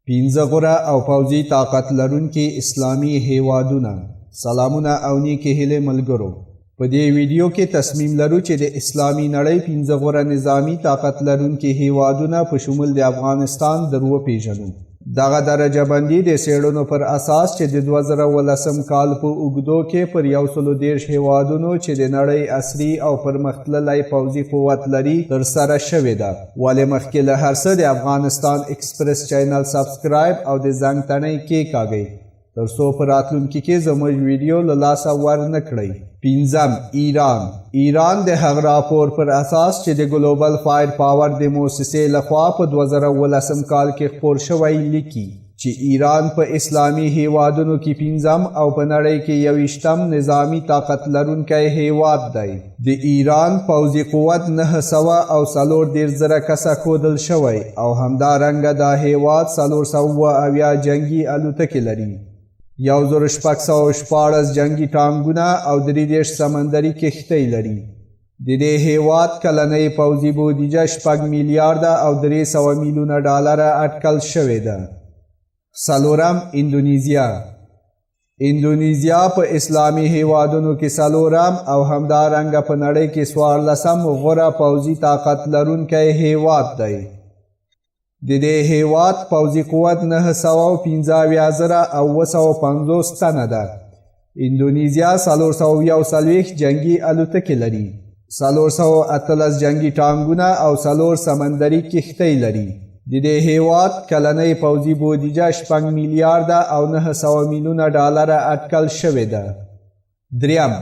پنځه غوره او پوځي طاقت لرونکي اسلامي هیوادونه. سلامونه او نیکې هیلې ملګرو. په دې ویډیو کې تصمیم لرو چې د اسلامي نړۍ پنځه غوره نظامي طاقت لرونکي هیوادونه په شمول د افغانستان در وپېژنو. دغه درجه بندي د څیړنو پر اساس چې د 2018 کال په اوږدو کې پر 130 هیوادونو چې د نړۍ عصری او پرمختللی پوځي قوت لري ترسره شوې ده. ولې مخکې له هر څه د افغانستان ایکسپریس چینل سبسکرایب او د زنګ تڼۍ کیګا ترڅو په راتلونکي کې زمونژ ویډیو له لاسه ورنکړی. پنځم، ایران د هغه راپور پر اساس چې د ګلوبل فایر پاور د موسسې لخوا په 2018 کال کې خپور شوی لیکي چې ایران په اسلامي هیوادونو کې پنځم او په نړۍ کې 21م نظامي طاقت لرونکی هیواد دی. د ایران پوځي قوت 940 کسه ښودل شوی او همدارنګه دا هیواد 470 جنګي الوتکې لري، 1614 جنگي ټانګونه او 33 سمندري کښتۍ لري. د دې هیواد کلنۍ پوځي بودیجه 6 میلیارده او 300 میلیونه ډالره اټکل شوې ده. څلورم، اندونیزیا په اسلامي هیوادونو کې څلورم او همدارنګه په نړۍ کې 14م غوره پوځي طاقت لرونکی هیواد دی. د دې هیواد پوځي قوت 915,950 تنه ده. اندونیزیا 441 جنگي الوتکې لري، 418 جنگي ټانګونه او 4 سمندري کښتۍ لري. د دې هیواد کلنۍ پوځي بودیجه 6 میلیارده او 900 میلیونه ډالره اټکل شوې ده. دریم،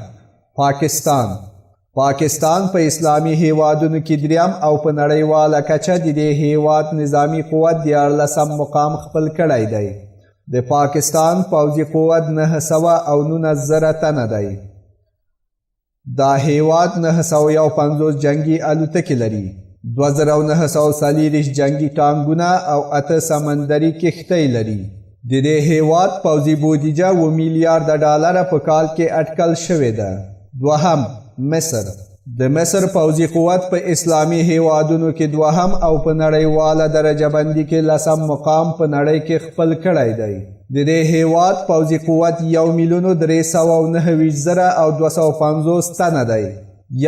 پاکستان په اسلامي هیوادونو کې دریم او په نړیواله کچه د دې هیواد نظامی قوت 14م مقام خپل کړی دی. د پاکستان پوځي قوت 919,000 تنه دی. دا هیواد 951 جنگي الوتکې لري، 2940 جنگي ټانګونه او 8 سمندري کښتۍ لري. د دې هیواد پوځي بودیجه 2 میلیارده ډالره په کال کې اټکل شوې ده. دوهم، د مصر پوځي قوت په اسلامي هیوادونو کې دوهم او په نړیواله درجه بندي کې 10م مقام په نړۍ کې خپل کړی دی. د دې هیواد پوځي قوت 1,329,250 تنه دی،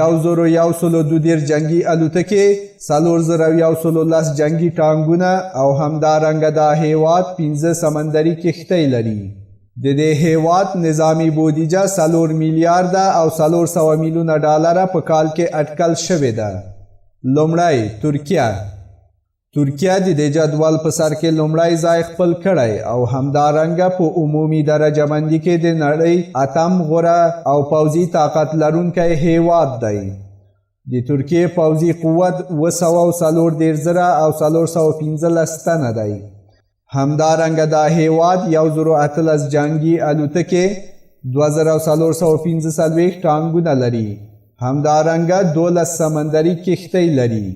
1,112 جنگي الوتکې، 4,110 جنگي ټانګونه او همدارنګه دا هیواد 5 سمندري کښتۍ لري. د دې هیواد نظامی بودیجه 4 میلیارده او 400 میلیونه ډالره په کال کې اټکل شوې ده. لومړی، ترکیه د دې جدول په سر کې لومړی ځای خپل کړی او همدارنګه په عمومي درجه بندي کې د نړۍ 8م غوره او پوځي طاقت لرونکی هیواد دی. د ترکیې پوځي قوت 240,000 او 415 تنه دی. همدارنګه دا هیواد 118 جنگي الوتکې، 2445 ټانګونه لري، همدارنګه 12 سمندري کښتۍ لري.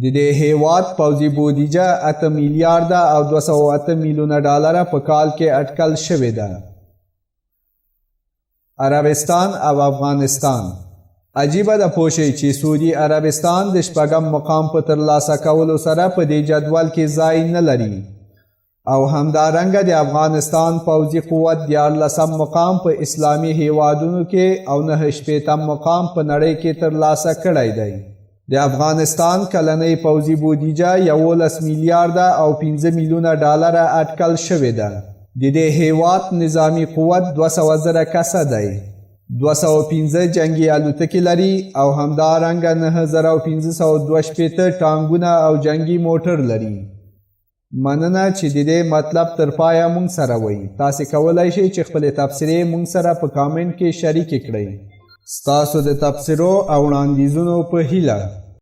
د دې هیواد پوځي بودیجه 8 میلیارده او 208 میلیونه ډالره په کال کې اټکل شوې ده. عربستان او افغانستان. عجیبه ده پوښی چې سعودي عربستان د 6م مقام په ترلاسه کولو سره په دې جدول کې ځای نه لري او همدارنګه د افغانستان پوځي قوت 14م مقام په اسلامي هیوادونو کې او 9 مقام په نړۍ کې ترلاسه کړی دی. د افغانستان کلنۍ پوځي بودیجه 11 میلیارده او 5 میلیونه ډالره اټکل شوې ده. د دې هیواد نظامی قوت 200,000 کسه دی، 215 جنگي الوتکې لري او همدارنګه 9522 ټانګونه او جنگي موټر لري. مننه چې د دې مطلب تر پایه مونږ سره وئ. تاسې کولی شئ چې خپلې تبصرې مونږ سره په کامنټ کې شریکې کړئ. ستاسو د تبصرو او وړاندیزونو په هیله